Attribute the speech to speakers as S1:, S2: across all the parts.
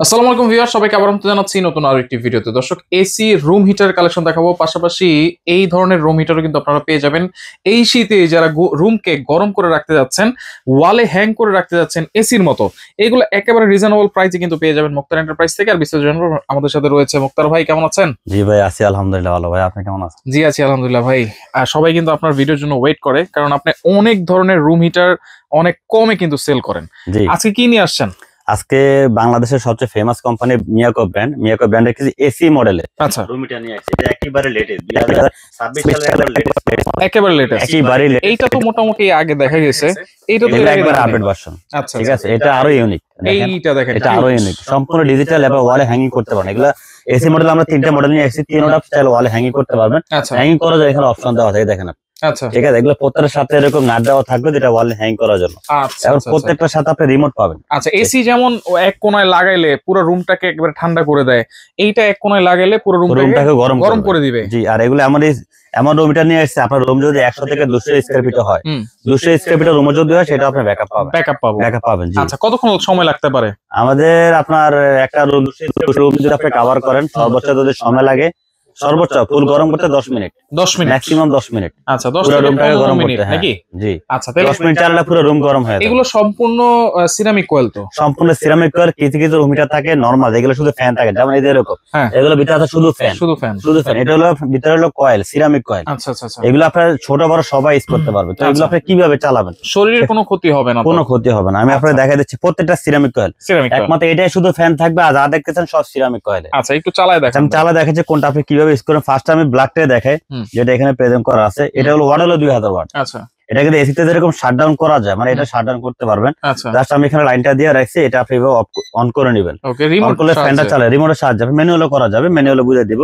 S1: আসসালামু আলাইকুম ভিউয়ার, সবাইকে আবার আমন্ত্রণ জানাচ্ছি নতুন আরো একটি ভিডিওতে। দর্শক, এসি রুম হিটার কালেকশন দেখাবো, পাশাপাশি এই ধরনের রুম হিটারও কিন্তু আপনারা পেয়ে যাবেন। এই শীতে যারা রুমকে গরম করে রাখতে যাচ্ছেন, ওয়ালে হ্যাং করে রাখতে যাচ্ছেন এসির মতো, এগুলো একেবারে রিজনেবল প্রাইসে কিন্তু পেয়ে যাবেন মুক্তার এন্টারপ্রাইজ থেকে। আর বিস্তারিত জানবো, আমাদের সাথে রয়েছে মুক্তার ভাই। কেমন আছেন?
S2: জি ভাই, আছি আলহামদুলিল্লাহ ভালো। ভাই আপনি কেমন আছেন?
S1: জি আছি আলহামদুলিল্লাহ ভাই। আর সবাই কিন্তু আপনার ভিডিওর জন্য ওয়েট করে, কারণ আপনি অনেক ধরনের রুম হিটার অনেক কমে কিন্তু সেল করেন।
S2: জি,
S1: আজকে কি নিয়ে আসছেন?
S2: আজকে বাংলাদেশের সবচেয়ে ফেমাস কোম্পানি মিয়াকো ব্র্যান্ডের কিছু এসি মডেলের
S1: আচ্ছা,
S2: রুম হিটার নিয়ে আসছে। এটা একেবারে লেটেস্ট 2026 সালের লেটেস্ট,
S1: একেবারে লেটেস্ট।
S2: একেবারে latest।
S1: এইটা তো মোটামুটি আগে দেখা গেছে, এইটা তো
S2: এটা
S1: এর আগে
S2: একবার
S1: দেখা
S2: আপডেট
S1: নেই।
S2: ভার্সন।
S1: আচ্ছা
S2: ঠিক
S1: আচ্ছা।
S2: আছে, এটা আরো ইউনিক।
S1: এইটা দেখেন,
S2: এটা আরো ইউনিক, সম্পূর্ণ ডিজিটাল এবং ওয়ালে হ্যাঙ্গিং করতে পারেন। এগুলা এসি মডেল আমরা তিনটা মডেল নিয়ে আসছি, তিনটা স্টাইল ওয়ালে হ্যাঙ্গিং করতে পারবেন।
S1: আচ্ছা
S2: হ্যাঙ্গিং করার জন্য এখানে অপশন দেওয়া আছে, দেখেন আপনি।
S1: আচ্ছা
S2: ঠিক আছে, এগুলো প্রত্যেকটার সাথে এরকম নাট দেওয়া থাকবে যেটা ওয়ালে হ্যাঙ্গিং করার জন্য।
S1: আচ্ছা
S2: এবং
S1: আচ্ছা।
S2: প্রত্যেকটার সাথে আপনি রিমোট পাবেন।
S1: আচ্ছা, এসি যেমন এক কোণায় লাগাইলে পুরো রুমটাকে একবারে ঠান্ডা করে দেয়, এইটা এক কোণায় লাগাইলে পুরো
S2: রুমটাকে
S1: গরম করে দিবে।
S2: জি, আর এগুলো এমন রুম হিটার নিয়ে এসেছে, আপনার রুম যদি 100 থেকে 200 স্কয়ার ফিট হয়, 200 স্কয়ার ফিটের রুম যদি হয়, সেটা আপনি ব্যাকআপ পাবেন। ব্যাকআপ পাবেন, জি।
S1: আচ্ছা, কতক্ষণ সময় লাগতে পারে?
S2: আমাদের আপনার একটা রুম যদি আপনি কভার করেন, সর্বোচ্চ যদি সময় লাগে, সর্বোচ্চ ফুল গরম করতে 10 মিনিট,
S1: 10 মিনিট,
S2: ম্যাক্সিমাম 10 মিনিট।
S1: আচ্ছা 10
S2: পুরো
S1: থেকে
S2: রুমটাকে
S1: 15
S2: গরম
S1: মিনিট
S2: করতে, হ্যাঁ
S1: নাকি?
S2: জি।
S1: আচ্ছা, তাহলে
S2: 10 মিনিট চালালে পুরো রুম গরম হয়ে যাবে।
S1: এগুলো সম্পূর্ণ সিরামিক কয়েল তো?
S2: সম্পূর্ণ সিরামিক কয়েল। কিছু কিছু রুম হিটার থাকে নরমাল, এগুলো শুধু ফ্যান থাকে, যেমন এই যে এরকম।
S1: হ্যাঁ,
S2: এগুলো ভিতরে আছে শুধু ফ্যান,
S1: শুধু ফ্যান।
S2: শুধু ফ্যান। এটা হলো ভিতরে হলো কয়েল, সিরামিক কয়েল।
S1: আচ্ছা আচ্ছা আচ্ছা।
S2: এগুলো আপনার ছোট বড় সবাই ইউজ করতে পারবে। তো এগুলো
S1: আচ্ছা।
S2: আপনি কিভাবে চালাবেন?
S1: শরীরের কোনো ক্ষতি হবে না তো?
S2: কোনো ক্ষতি হবে না। আমি আপনাকে
S1: আচ্ছা।
S2: দেখাই দিচ্ছি, প্রত্যেকটা সিরামিক কয়েল।
S1: Ceramic coil.
S2: একমাত্র এটাই শুধু ফ্যান থাকবে, আর যা দেখতেছেন সব সিরামিক কয়েল।
S1: আচ্ছা, একটু চালায় দেখেন।
S2: আমি চালা দেখাচ্ছি কোনটা আপনি কিভাবে ইউজ করেন। ফার্স্ট আমি ব্ল্যাকটা দেখাই, যেটা এখানে প্রেজেন্ট করা আছে। এটা হলো ওয়াট হলো 2000 ওয়াট।
S1: আচ্ছা
S2: এটা কিন্তু এসিতে যেরকম শাটডাউন করা যায়, মানে এটা শাটডাউন করতে পারবেন।
S1: আচ্ছা।
S2: জাস্ট আমি এখানে লাইনটা দিয়ে রাখছি, এটা আপনি অন করে নেবেন।
S1: ওকে,
S2: অন
S1: রিমোট
S2: করলে ফ্যানটা চালায়, রিমোটের সাহায্যে। ম্যানুয়ালও করা যাবে, ম্যানুয়ালও বুঝিয়ে দিব।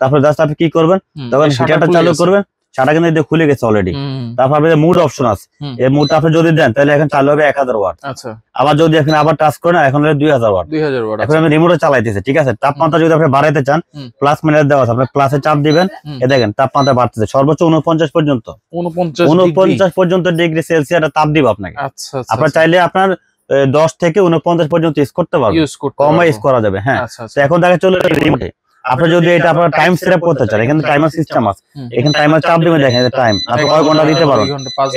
S2: তারপর জাস্ট আপনি কি করবেন, তখন হিটারটা চালু করবেন। শাটা কিন্তু এটা খুলে গেছে অলরেডি। তারপর আপনাদের মুড অপশন আছে, এই মুডটা আপনি যদি দেন তাহলে এখন চালু হবে 1000 ওয়াট।
S1: আচ্ছা।
S2: আবার যদি এখন আবার টাচ করেন, এখন হলো 2000 ওয়াট।
S1: 2000 ওয়াট।
S2: এখন আমি রিমোটে চালাইতেছি, ঠিক আছে। তাপমাত্রা যদি আপনি বাড়াইতে চান, প্লাস মাইনাস দেওয়া আছে, আপনি প্লাসে চাপ দিবেন, এ দেখেন তাপমাত্রা বাড়তেছে সর্বোচ্চ 49 পর্যন্ত। 49 পর্যন্ত ডিগ্রি সেলসিয়াস তাপ দিব আপনাকে।
S1: আচ্ছা।
S2: আপনার চাইলে আপনার 10 থেকে 49 পর্যন্ত ইউজ করতে পারবেন, কম ইউজ করা যাবে। হ্যাঁ, তো এখন দেখা চলে রিমোটে। আপনি যদি এটা আপনার টাইম সেট করতে চান, এখানে টাইমার সিস্টেম আছে। এখানে টাইমার চাপ দিবেন, দেখেন টাইম আপনি কয় ঘন্টা দিতে পারেন।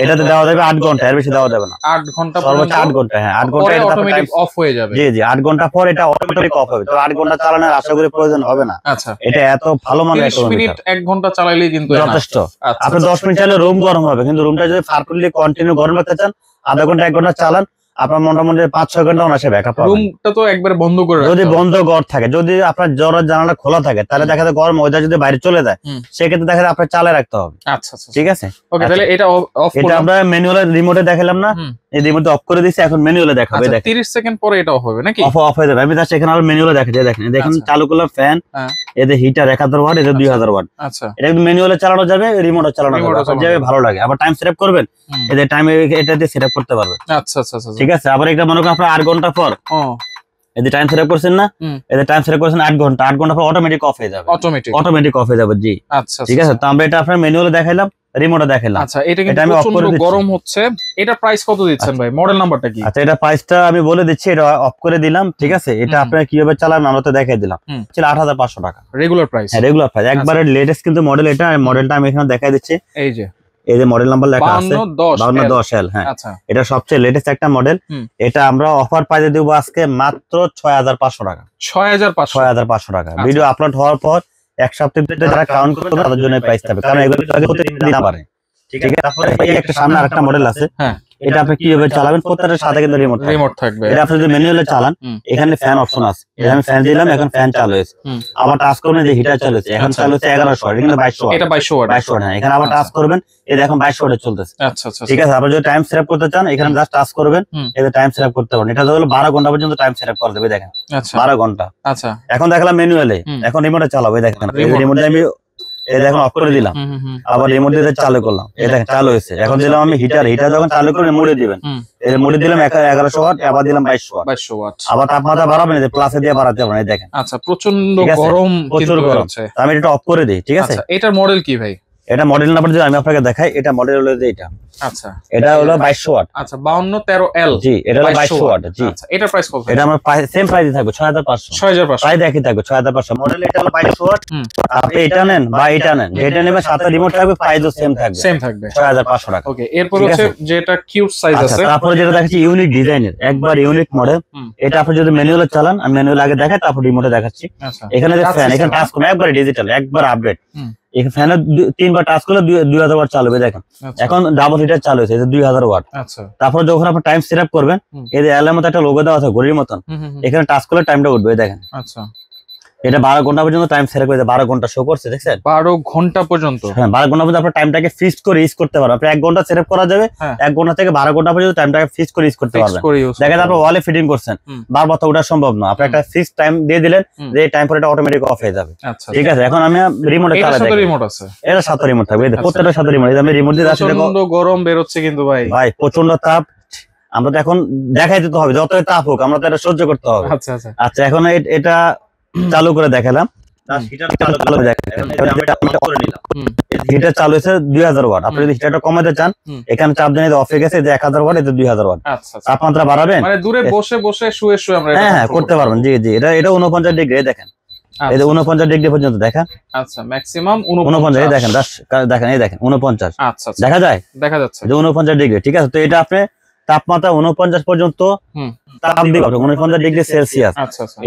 S2: এটাতে দেওয়া যাবে 8 ঘন্টা, এর বেশি দেওয়া যাবে না।
S1: 8 ঘন্টা,
S2: সর্বোচ্চ 8 ঘন্টা। হ্যাঁ, 8 ঘন্টা এটা
S1: অটোমেটিক অফ হয়ে যাবে।
S2: জি জি, 8 ঘন্টা পর এটা অটোমেটিক অফ হবে। তো 8 ঘন্টা চালানোর আশা করি প্রয়োজন হবে না।
S1: আচ্ছা,
S2: এটা এত ভালো মানের
S1: 30 মিনিট 1 ঘন্টা চালাইলেই কিন্তু
S2: যথেষ্ট।
S1: আচ্ছা।
S2: আপনি 10 মিনিট চাইলে রুম গরম হবে, কিন্তু রুমটা যদি পারফেক্টলি কন্টিনিউ গরম রাখতে চান, আধা ঘন্টা 1 ঘন্টা চালান, আপনার মোটামুটি 5-6 ঘন্টা অনাসে ব্যাকআপ পাবেন।
S1: রুমটা তো একবারে বন্ধ করে রাখতে
S2: যদি
S1: হবে।
S2: বন্ধ ঘর থাকে, যদি আপনার জানালা খোলা থাকে, তাহলে দেখা যায় গরম ওয়েদার যদি বাইরে চলে যায়, সেক্ষেত্রে দেখা যায় আপনার চালায় রাখতে হবে।
S1: আচ্ছা আচ্ছা,
S2: ঠিক আছে।
S1: ওকে, তাহলে এটা অফ
S2: এটা আমরা ম্যানুয়াল রিমোটে দেখালাম না, এই রিমোটে অফ করে দিয়েছি, এখন ম্যানুয়ালে দেখাবে। দেখেন
S1: 30 সেকেন্ড পরে এটা অফ হবে নাকি?
S2: অফ হয়ে যাবে। আমি জাস্ট এখানে আবার ম্যানুয়ালে দেখাচ্ছি, দেখেন দেখেন চালু করলাম ফ্যান,
S1: হ্যাঁ,
S2: এদের হিটার 1000 ওয়াট, এদের 2000 ওয়াট।
S1: আচ্ছা,
S2: এটা কিন্তু ম্যানুয়ালে চালানো যাবে, রিমোটে চালানো যাবে, যেভাবে ভালো লাগে। আবার টাইম সেট করবেন, এদের টাইম এটা দিয়ে সেট করতে পারবেন।
S1: আচ্ছা আচ্ছা আচ্ছা,
S2: ঠিক আছে। আবার এটা মনে করেন আপনার 8 ঘন্টা পর এদের টাইম সেট করছেন না, এদের টাইম সেট করছেন 8 ঘন্টা, 8 ঘন্টা পর অটোমেটিক অফ হয়ে যাবে। অটোমেটিক অফ হয়ে যাবে, জি।
S1: আচ্ছা,
S2: ঠিক আছে। তো আমরা এটা আপনার ম্যানুয়ালে দেখাইলাম, রিমোটে দেখাইলাম।
S1: আচ্ছা, এটা কিন্তু প্রচন্ড গরম হচ্ছে। এটা প্রাইস কত দিচ্ছেন ভাই? মডেল নাম্বারটা কি?
S2: আচ্ছা, এটা প্রাইসটা আমি বলে দিচ্ছি, এটা অফ করে দিলাম। ঠিক আছে। এটা আপনারা কিভাবে চালাবেন আমরা তো দেখাই দিলাম। ছিল 8500 টাকা
S1: রেগুলার প্রাইস।
S2: হ্যাঁ, রেগুলার প্রাইস, একবারে লেটেস্ট কিন্তু মডেল। এটা মডেলটা আমি এখানে দেখাই দিচ্ছি, এই যে মডেল নাম্বার লেখা আছে 5210L। হ্যাঁ, এটা সবচেয়ে লেটেস্ট একটা মডেল। এটা আমরা অফার প্রাইসে দেব আজকে মাত্র 6500 টাকা। 6500 টাকা। ভিডিও আপলোড হওয়ার পর এক সপ্তাহের ভিতরে যারা কাউন্ট করবে তাদের জন্য প্রাইস থাকবে, কারণ এগুলো আগে প্রতিদিন দিতে পারে। ঠিক আছে। তারপরে এই একটা সামনে আরেকটা মডেল আছে, এটা আপনি কিভাবে চালাবেন, প্রত্যেকটার সাথে কিন্তু রিমোট থাকবে। এটা আপনি যদি ম্যানুয়ালে চালান, এখানে ফ্যান অপশন আছে, আমি ফ্যান দিলাম, এখন ফ্যান চালু হয়েছে। আবার টাচ করবেন, যে হিটার চালু হয়েছে, এখন চালু হচ্ছে 1100 ওয়াট, কিন্তু 2200 ওয়াট।
S1: এটা 2200 ওয়াট।
S2: 2200 ওয়াট। হ্যাঁ, এখানে আবার টাচ করবেন, এই দেখুন 2200 ওয়াটে চলতেছে।
S1: আচ্ছা আচ্ছা,
S2: ঠিক আছে। আবার যদি টাইম সেট করতে চান, এখানে জাস্ট টাচ করবেন, এই টাইম সেট করতে পারেন। এটা হলো 12 ঘন্টা পর্যন্ত টাইম সেট করা যাবে, দেখেন 12 ঘন্টা।
S1: আচ্ছা,
S2: এখন দেখালাম ম্যানুয়ালে, এখন রিমোটে চালাবো, এই দেখেন রিমোটে আমি এই দেখেন অফ করে দিলাম, আবার রিমোট দিয়ে চালু করলাম, এই দেখেন চালু হয়েছে। এখন দিলাম আমি হিটার যখন চালু করে মুড়ে দিবেন, এই মুড়ে দিলাম 1100 ওয়াট, আবার দিলাম 2200 ওয়াট। আবার তাপমাত্রা বাড়াবেন, এই প্লাসে দিয়ে বাড়াতে পারেন, এই দেখেন।
S1: আচ্ছা, প্রচন্ড গরম,
S2: প্রচুর গরম। আমি এটা অফ করে দিই। ঠিক আছে।
S1: এটার মডেল কি ভাই?
S2: এটা মডেল নাম্বার যদি আমি আপনাকে দেখাই, এটা মডেল হলো যে এটা।
S1: আচ্ছা,
S2: এটা হলো 2200 ওয়াট।
S1: আচ্ছা 5213L।
S2: জি, এটা হলো 2200 ওয়াট। জি,
S1: আচ্ছা এটা প্রাইস কত?
S2: এটা আমার সেম প্রাইসই থাকবে 6500।
S1: 6500
S2: প্রাইস একই থাকবে 6500। মডেল এটা হলো 2200 ওয়াট। আপনি এটা নেন বা এটা নেন, যেটা নেবেন সাথে রিমোট থাকবে, প্রাইসও সেম থাকবে 6500 টাকা।
S1: ওকে, এরপর হচ্ছে যেটা কিউট সাইজ আছে।
S2: তারপরে যেটা দেখাচ্ছি ইউনিক ডিজাইনের, একবার ইউনিক মডেল। এটা আপনি যদি ম্যানুয়ালে চালান, আমি ম্যানুয়াল আগে দেখাই তারপর রিমোটে দেখাচ্ছি। এখানে যে ফ্যান, এখানে টাচ করুন, একবার ডিজিটাল, একবার আপডেট। এই ফ্যানে 3বার টাচ করলে 2000 ওয়াট চালু হবে। দেখেন এখন ডাবল হিটার চালু হয়েছে, 2000 ওয়াট।
S1: আচ্ছা,
S2: তারপর যখন আপনি টাইম সেট আপ করবেন, এই যে এল এর মতো একটা লোগো দেওয়া আছে ঘড়ির মতন, এখানে টাচ করলে টাইমটা উঠবে। দেখেন
S1: আচ্ছা,
S2: এটা 12 ঘন্টা পর্যন্ত টাইম সেট করে 12 ঘন্টা শো করছে, দেখছেন?
S1: 12 ঘন্টা পর্যন্ত।
S2: হ্যাঁ, 12 ঘন্টা পর্যন্ত আপনি টাইমটাকে ফিক্স করে ইউজ করতে পারবেন। আপনি 1 ঘন্টা সেট আপ করা যাবে, 1 ঘন্টা থেকে 12 ঘন্টা পর্যন্ত টাইমটাকে ফিক্স করে ইউজ করতে পারবেন। দেখেন আপনি ওয়ালে ফিটিং করছেন, বারবার তো ওটা সম্ভব না। আপনি একটা ফিক্স টাইম দিয়ে দিলেন, যে এই টাইম পরে এটা অটোমেটিক অফ হয়ে যাবে। ঠিক আছে, এখন আমি রিমোটে চালাই।
S1: এটার সাথে রিমোট আছে?
S2: এর সাথে রিমোট থাকবে, প্রত্যেকটার সাথে রিমোট। আমি রিমোট দিয়ে আসলে
S1: প্রচন্ড গরম বের হচ্ছে কিন্তু ভাই
S2: প্রচন্ড তাপ। আমরা তো এখন দেখাই দিতে হবে, যতই তাপ হোক আমরা তো এটা সহ্য করতে হবে।
S1: আচ্ছা আচ্ছা
S2: আচ্ছা, এখন এটা চালু করে দেখালাম। হিটার চালু হয়েছে 2000 ওয়াট। আপনি যদি হিটারটা কমাতে চান, এখানে চাপ দিয়ে অফ হয়ে গেছে, যে 1000 ওয়াট, এটা 2000 ওয়াট। তাপমাত্রা বাড়াবেন,
S1: মানে দূরে বসে বসে শুয়ে শুয়ে আমরা
S2: হ্যাঁ করতে পারবেন। জি জি, এটা 49 ডিগ্রি। দেখেন এই যে 49 ডিগ্রি পর্যন্ত দেখা।
S1: আচ্ছা, ম্যাক্সিমাম
S2: 49। দেখেন দেখেন, এই দেখেন 49।
S1: আচ্ছা,
S2: দেখা যায়,
S1: দেখা যাচ্ছে
S2: যে 49 ডিগ্রি। ঠিক আছে, তো এটা আপনি তাপমাত্রা 49 পর্যন্ত তাপ দিবে, 49 ডিগ্রি সেলসিয়াস।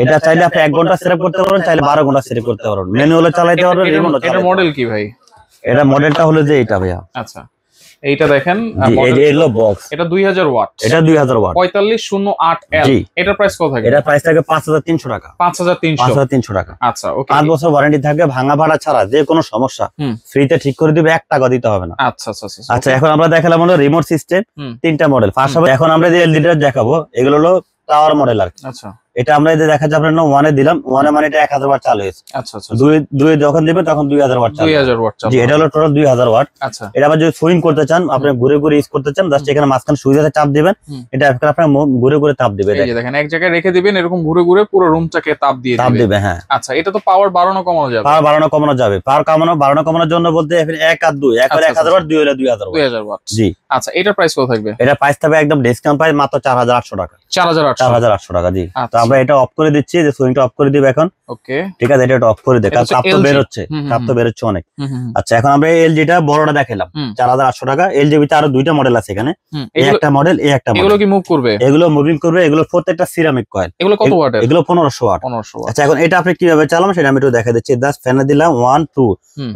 S2: এটা চাইলে আপনি 1 ঘন্টা সেট করতে পারবেন, চাইলে 12 ঘন্টা সেট করতে পারবেন, ম্যানুয়ালে চালাতে পারবেন।
S1: এটা মডেল কি ভাই?
S2: এটা মডেলটা হলো যে এটা ভাইয়া।
S1: আচ্ছা, এইটা দেখেন,
S2: এলো বক্স।
S1: এটা 2000 ওয়াট।
S2: এটা 2000 ওয়াট
S1: 4508L। এটা প্রাইস কত থাকে?
S2: এটা প্রাইস থাকে 5300 টাকা।
S1: 5300
S2: টাকা।
S1: আচ্ছা, ওকে।
S2: 5 বছর ওয়ারেন্টি থাকবে, ভাঙা ভাড়া ছাড়া যে কোনো সমস্যা ফ্রিতে ঠিক করে দিবে, 1 টাকা দিতে হবে না।
S1: আচ্ছা আচ্ছা
S2: আচ্ছা, এখন আমরা দেখালাম হলো রিমোট সিস্টেম 3টা মডেল। পাশাপাশি এখন আমরা যে এলইডি দেখাবো, এগুলো হলো টাওয়ার মডেল আর কি।
S1: আচ্ছা,
S2: এটা আমরা এই যে দেখাচ্ছি আপনার 1 এ দিলাম, 1 এ মানে এটা 1000 ওয়াট চালু হয়েছে।
S1: আচ্ছা আচ্ছা,
S2: 2 যখন দিবেন তখন 2000 ওয়াট চালু।
S1: 2000 ওয়াট চালু।
S2: জি, এটা হলো টোটাল 2000 ওয়াট।
S1: আচ্ছা,
S2: এটা আবার যদি সুইং করতে চান, আপনি ঘুরে ঘুরে ইউজ করতে চান, জাস্ট এখানে মাঝখানে সুইচে চাপ দিবেন, এটা আপনার ঘুরে ঘুরে তাপ দিবে।
S1: এই যে দেখেন, এক জায়গায় রেখে দিবেন, এরকম ঘুরে ঘুরে পুরো রুমটাকে তাপ দিবে।
S2: হ্যাঁ।
S1: আচ্ছা, এটা তো পাওয়ার বাড়ানো কমানো যাবে?
S2: পাওয়ার বাড়ানো কমানো যাবে। পাওয়ার বাড়ানো কমানোর জন্য বলতে 1 আর 2, 1 হলে 1000 ওয়াট, 2 হলে 2000
S1: ওয়াট।
S2: জি।
S1: আচ্ছা, এটার প্রাইস কত থাকবে?
S2: এটা প্রাইস থাকবে একদম ডিসকাউন্ট প্রাইস, মাত্র 4800 টাকা। 4800 টাকা। জি, তো আমরা এটা অফ করে দিচ্ছি, যে সুইংটা অফ করে দিবে এখন।
S1: ওকে,
S2: ঠিক আছে, এটা অফ করে দে, কারণ তাপ তো বের হচ্ছে, অনেক। আচ্ছা, এখন আমরা এলজিটা বড়টা দেখালাম 4800 টাকা। এলজি ভিতরে আরো 2টা মডেল আছে এখানে, এই একটা মডেল, এই একটা মডেল।
S1: এগুলো কি মুভ করবে?
S2: এগুলো মুভিং করবে, এগুলো প্রত্যেকটা সিরামিক কয়েল।
S1: এগুলো কত ওয়াটের?
S2: এগুলো 1500 ওয়াট।
S1: 1500 ওয়াট।
S2: আচ্ছা, এখন এটা আপনি কিভাবে চালাবেন সেটা আমি একটু দেখা দিচ্ছি। জাস্ট ফ্যানে দিলাম 1 2,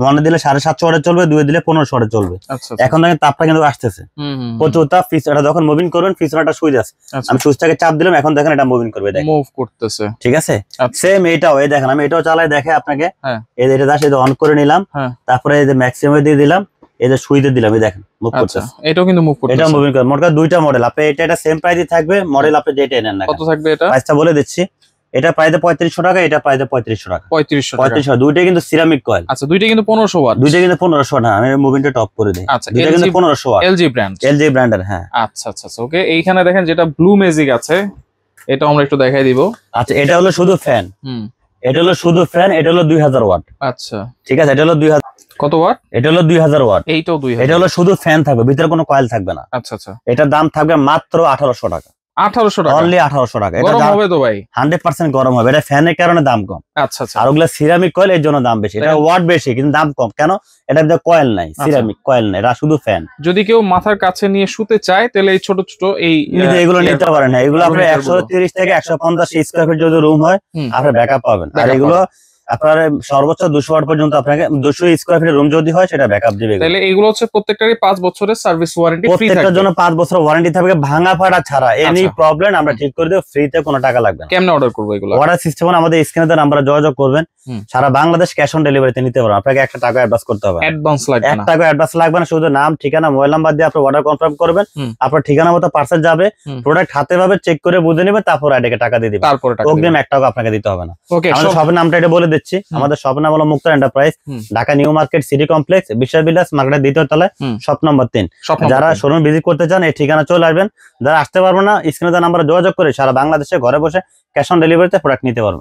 S2: 1 এ দিলে 750 ওয়াটে চলবে, 2 এ দিলে 1500 ওয়াটে চলবে।
S1: আচ্ছা,
S2: এখন দেখেন তাপটা কিন্তু আসতেছে প্রচুর তাপ। এটা যখন মুভিং করবেন, পিছনেটা সুইচ আছে, আমি সুইচটাকে চাপ দিলাম, এখন দেখেন এটা মুভিং করবে, দেখেন
S1: মুভ করতেছে।
S2: ঠিক আছে, সেম এটাও এই দেখেন, আমি এটাও চালাই দেখে আপনাকে। এই যে এটা জাস্ট এই অন করে নিলাম, তারপরে এই যে ম্যাক্সিমাম দিয়ে দিলাম, এই যে সুইচে দিলাম, এই দেখেন মুভ করতেছে।
S1: এটাও কিন্তু মুভ করতেছে,
S2: এটা মুভিং করে। মোট কথা 2টা মডেল। আপনি এটা সেম প্রাইসই থাকবে, মডেল আপনি যেটা নেন না।
S1: কত থাকবে এটা?
S2: প্রাইসটা বলে দিচ্ছি। এটা প্রাইসে 3500 টাকা, এটা প্রাইসে 3500 টাকা। 3500। দুইটাই কিন্তু সিরামিক কয়েল।
S1: আচ্ছা, দুইটা কিন্তু 1500 ওয়াট।
S2: দুইটা কিন্তু 1500 না, আমি মুভিংটা টপ করে দেই।
S1: আচ্ছা,
S2: দুইটা কিন্তু 1500 ওয়াট।
S1: LG brand.
S2: এলজি ব্র্যান্ডের, হ্যাঁ।
S1: আচ্ছা আচ্ছা, ওকে। এইখানে দেখেন যেটা ব্লু ম্যাজিক আছে, এটা আমরা একটু দেখাই দিব।
S2: আচ্ছা, এটা হলো শুধু ফ্যান। এটা হলো শুধু ফ্যান, এটা হলো 2000 ওয়াট।
S1: আচ্ছা,
S2: ঠিক আছে, এটা হলো 2000।
S1: কত ওয়াট?
S2: এটা হলো 2000 ওয়াট।
S1: এইটাও 2000।
S2: এটা হলো শুধু ফ্যান থাকবে, ভিতরে কোনো কয়েল থাকবে না।
S1: আচ্ছা আচ্ছা,
S2: এটার দাম থাকবে মাত্র 1800 টাকা।
S1: 1800 টাকা,
S2: অনলি 1800 টাকা। এটা
S1: গরম হবে তো ভাই?
S2: 100% গরম হবে। এটা ফ্যানের কারণে দাম কম।
S1: আচ্ছা আচ্ছা,
S2: আর ওগুলা সিরামিক কয়েল, এর জন্য দাম বেশি। এটা ওয়াট বেশি কিন্তু দাম কম। কেন? এটার মধ্যে কয়েল নাই, সিরামিক কয়েল নাই, এটা শুধু ফ্যান।
S1: যদি কেউ মাথার কাছে নিয়ে শুতে চায়, তাহলে এই ছোট ছোট
S2: এগুলো নিতে পারেন। এগুলো আপনার 130 থেকে 150 স্কয়ার ফিট যদি রুম হয়, আপনি ব্যাকআপ পাবেন। আর এগুলো আপনার সর্বোচ্চ 200 ওয়াট পর্যন্ত, আপনাকে 200 স্কয়ার ফিটের রুম যদি হয়, সেটা ব্যাকআপ দিবে।
S1: তাহলে এগুলো হচ্ছে প্রত্যেকটারই 5 বছরের সার্ভিস ওয়ারেন্টি ফ্রি থাকবে।
S2: প্রত্যেকটার জন্য 5 বছর ওয়ারেন্টি থাকবে, ভাঙা ফাটা ছাড়া। এনি প্রবলেম আমরা ঠিক করে দেব, ফ্রিতে, কোনো টাকা লাগবে না।
S1: কেমনে অর্ডার করব এগুলো?
S2: অর্ডার সিস্টেম আমাদের স্ক্রিনে দেওয়া নাম্বারে যোগাযোগ করবেন। সারা বাংলাদেশ ক্যাশ অন ডেলিভারিতে নিতে পারবেন। আপনাকে 1 টাকা অ্যাডভান্স করতে হবে।
S1: অ্যাডভান্স লাগবে না?
S2: 1 টাকা অ্যাডভান্স লাগবে না, শুধু নাম, ঠিকানা, মোবাইল নাম্বার দিয়ে আপনি অর্ডার কনফার্ম করবেন। আপনার ঠিকানা মতো পার্সেল যাবে, প্রোডাক্ট হাতে পাবে, চেক করে বুঝে নেবেন, তারপর আইডিকে টাকা দিয়ে দিবেন।
S1: তারপরে টাকা
S2: অগ্রিম 1 টাকা আপনাকে দিতে হবে না।
S1: ওকে,
S2: আমাদের শপের নামটা এটা বলে দিচ্ছি। আমাদের শপের নাম হলো Muktar enterprise, Dhaka new market city complex, Biswas Bilash মার্কেটের 2য় তলায়, শপ নম্বর 3। যারা শোরুম ভিজিট করতে চান, এই ঠিকানা চলে আসবেন। যারা আসতে পারবেন না, স্ক্রিনে দেওয়া নাম্বারে যোগাযোগ করে সারা বাংলাদেশে ঘরে বসে ক্যাশ অন ডেলিভারিতে প্রোডাক্ট নিতে পারবেন।